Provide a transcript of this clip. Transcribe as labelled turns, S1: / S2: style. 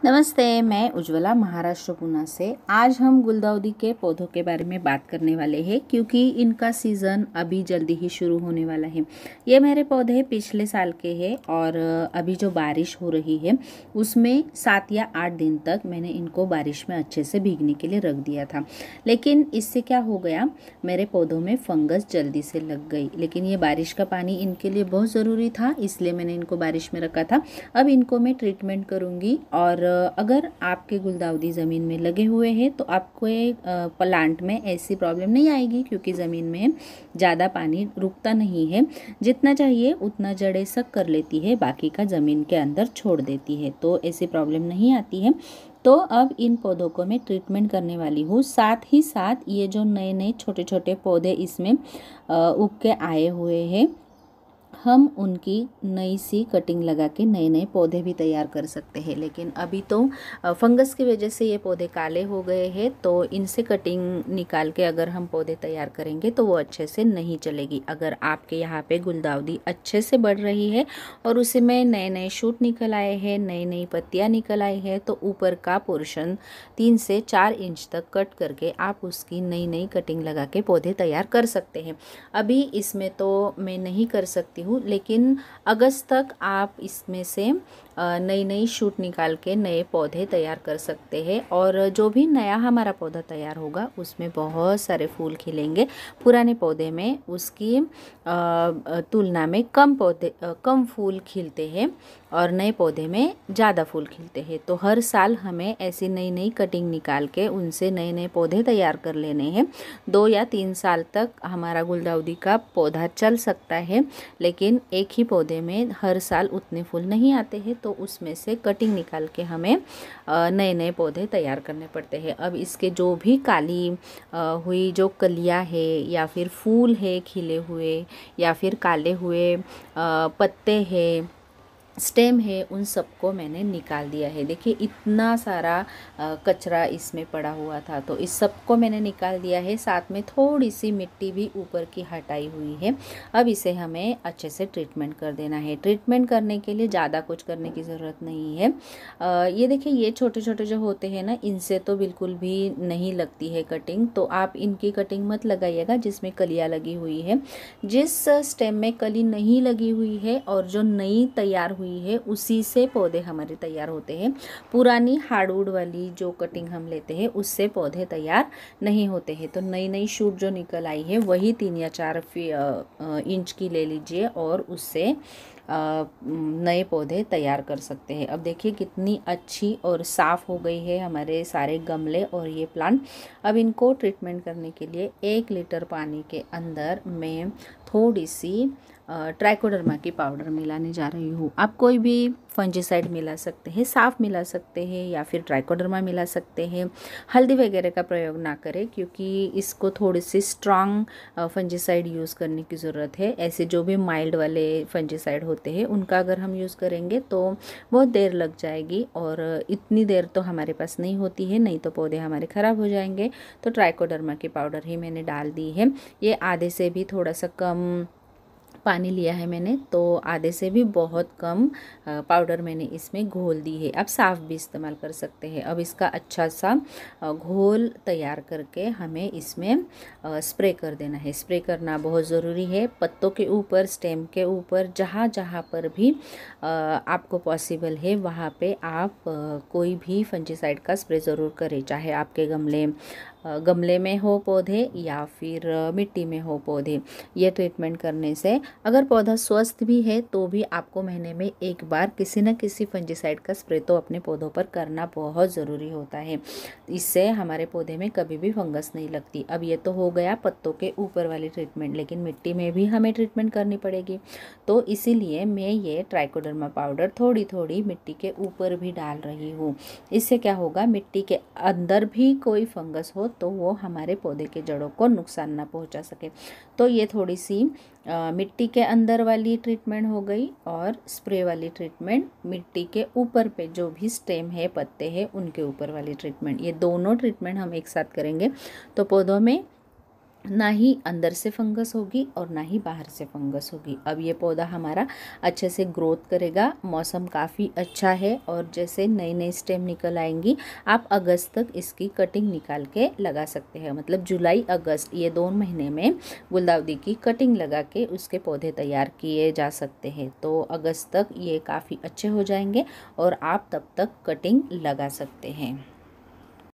S1: नमस्ते, मैं उज्ज्वला महाराष्ट्र पुणे से। आज हम गुलदाउदी के पौधों के बारे में बात करने वाले हैं क्योंकि इनका सीज़न अभी जल्दी ही शुरू होने वाला है। ये मेरे पौधे पिछले साल के हैं और अभी जो बारिश हो रही है उसमें 7 या 8 दिन तक मैंने इनको बारिश में अच्छे से भीगने के लिए रख दिया था। लेकिन इससे क्या हो गया, मेरे पौधों में फंगस जल्दी से लग गई। लेकिन ये बारिश का पानी इनके लिए बहुत ज़रूरी था, इसलिए मैंने इनको बारिश में रखा था। अब इनको मैं ट्रीटमेंट करूँगी और अगर आपके गुलदाउदी ज़मीन में लगे हुए हैं तो आपको प्लांट में ऐसी प्रॉब्लम नहीं आएगी क्योंकि ज़मीन में ज़्यादा पानी रुकता नहीं है। जितना चाहिए उतना जड़ें सक कर लेती है, बाकी का ज़मीन के अंदर छोड़ देती है, तो ऐसी प्रॉब्लम नहीं आती है। तो अब इन पौधों को मैं ट्रीटमेंट करने वाली हूँ। साथ ही साथ ये जो नए नए छोटे छोटे पौधे इसमें उग के आए हुए हैं, हम उनकी नई सी कटिंग लगा के नए नए पौधे भी तैयार कर सकते हैं। लेकिन अभी तो फंगस की वजह से ये पौधे काले हो गए हैं, तो इनसे कटिंग निकाल के अगर हम पौधे तैयार करेंगे तो वो अच्छे से नहीं चलेगी। अगर आपके यहाँ पे गुलदाउदी अच्छे से बढ़ रही है और उसी में नए नए शूट निकल आए हैं, नई नई पत्तियाँ निकल आई है, तो ऊपर का पोर्शन 3 से 4 इंच तक कट करके आप उसकी नई नई कटिंग लगा के पौधे तैयार कर सकते हैं। अभी इसमें तो मैं नहीं कर सकती हूँ, लेकिन अगस्त तक आप इसमें से नई नई शूट निकाल के नए पौधे तैयार कर सकते हैं। और जो भी नया हमारा पौधा तैयार होगा उसमें बहुत सारे फूल खिलेंगे। पुराने पौधे में उसकी तुलना में कम फूल खिलते हैं और नए पौधे में ज़्यादा फूल खिलते हैं। तो हर साल हमें ऐसी नई नई कटिंग निकाल के उनसे नए नए पौधे तैयार कर लेने हैं। 2 या 3 साल तक हमारा गुलदाउदी का पौधा चल सकता है, लेकिन एक ही पौधे में हर साल उतने फूल नहीं आते हैं, तो उसमें से कटिंग निकाल के हमें नए नए पौधे तैयार करने पड़ते हैं। अब इसके जो भी काली हुई जो कलियां है या फिर फूल है खिले हुए या फिर काले हुए पत्ते हैं, स्टेम है, उन सबको मैंने निकाल दिया है। देखिए इतना सारा कचरा इसमें पड़ा हुआ था, तो इस सबको मैंने निकाल दिया है। साथ में थोड़ी सी मिट्टी भी ऊपर की हटाई हुई है। अब इसे हमें अच्छे से ट्रीटमेंट कर देना है। ट्रीटमेंट करने के लिए ज़्यादा कुछ करने की ज़रूरत नहीं है। ये देखिए ये छोटे छोटे जो होते हैं ना, इनसे तो बिल्कुल भी नहीं लगती है कटिंग, तो आप इनकी कटिंग मत लगाइएगा जिसमें कलियाँ लगी हुई है। जिस स्टेम में कली नहीं लगी हुई है और जो नई तैयार हुई है उसी से पौधे हमारे तैयार होते हैं। पुरानी हार्डवुड वाली जो कटिंग हम लेते हैं उससे पौधे तैयार नहीं होते हैं। तो नई नई शूट जो निकल आई है वही 3 या 4 इंच की ले लीजिए और उससे नए पौधे तैयार कर सकते हैं। अब देखिए कितनी अच्छी और साफ़ हो गई है हमारे सारे गमले और ये प्लांट। अब इनको ट्रीटमेंट करने के लिए 1 लीटर पानी के अंदर मैं थोड़ी सी ट्राइकोडर्मा की पाउडर मिलाने जा रही हूँ। आप कोई भी फंजीसाइड मिला सकते हैं, साफ़ मिला सकते हैं या फिर ट्राइकोडर्मा मिला सकते हैं। हल्दी वगैरह का प्रयोग ना करें क्योंकि इसको थोड़ी सी स्ट्रॉन्ग फंजीसाइड यूज़ करने की ज़रूरत है। ऐसे जो भी माइल्ड वाले फंजीसाइड होते हैं उनका अगर हम यूज़ करेंगे तो बहुत देर लग जाएगी और इतनी देर तो हमारे पास नहीं होती है, नहीं तो पौधे हमारे ख़राब हो जाएंगे। तो ट्राइकोडर्मा की पाउडर ही मैंने डाल दी है। ये आधे से भी थोड़ा सा कम पानी लिया है मैंने, तो आधे से भी बहुत कम पाउडर मैंने इसमें घोल दी है। आप साफ़ भी इस्तेमाल कर सकते हैं। अब इसका अच्छा सा घोल तैयार करके हमें इसमें स्प्रे कर देना है। स्प्रे करना बहुत ज़रूरी है, पत्तों के ऊपर, स्टेम के ऊपर, जहाँ जहाँ पर भी आपको पॉसिबल है वहाँ पे आप कोई भी फंजीसाइड का स्प्रे ज़रूर करें। चाहे आपके गमले में हो पौधे या फिर मिट्टी में हो पौधे। ये ट्रीटमेंट करने से अगर पौधा स्वस्थ भी है तो भी आपको महीने में एक बार किसी न किसी फंजीसाइड का स्प्रे तो अपने पौधों पर करना बहुत ज़रूरी होता है। इससे हमारे पौधे में कभी भी फंगस नहीं लगती। अब ये तो हो गया पत्तों के ऊपर वाली ट्रीटमेंट, लेकिन मिट्टी में भी हमें ट्रीटमेंट करनी पड़ेगी। तो इसीलिए मैं ये ट्राइकोडर्मा पाउडर थोड़ी थोड़ी मिट्टी के ऊपर भी डाल रही हूँ। इससे क्या होगा, मिट्टी के अंदर भी कोई फंगस हो तो वो हमारे पौधे के जड़ों को नुकसान ना पहुंचा सके। तो ये थोड़ी सी मिट्टी के अंदर वाली ट्रीटमेंट हो गई और स्प्रे वाली ट्रीटमेंट मिट्टी के ऊपर पे जो भी स्टेम है, पत्ते हैं, उनके ऊपर वाली ट्रीटमेंट। ये दोनों ट्रीटमेंट हम एक साथ करेंगे तो पौधों में ना ही अंदर से फंगस होगी और ना ही बाहर से फंगस होगी। अब ये पौधा हमारा अच्छे से ग्रोथ करेगा। मौसम काफ़ी अच्छा है और जैसे नई नई स्टेम निकल आएंगी आप अगस्त तक इसकी कटिंग निकाल के लगा सकते हैं। मतलब जुलाई अगस्त ये 2 महीने में गुलदाउदी की कटिंग लगा के उसके पौधे तैयार किए जा सकते हैं। तो अगस्त तक ये काफ़ी अच्छे हो जाएंगे और आप तब तक कटिंग लगा सकते हैं।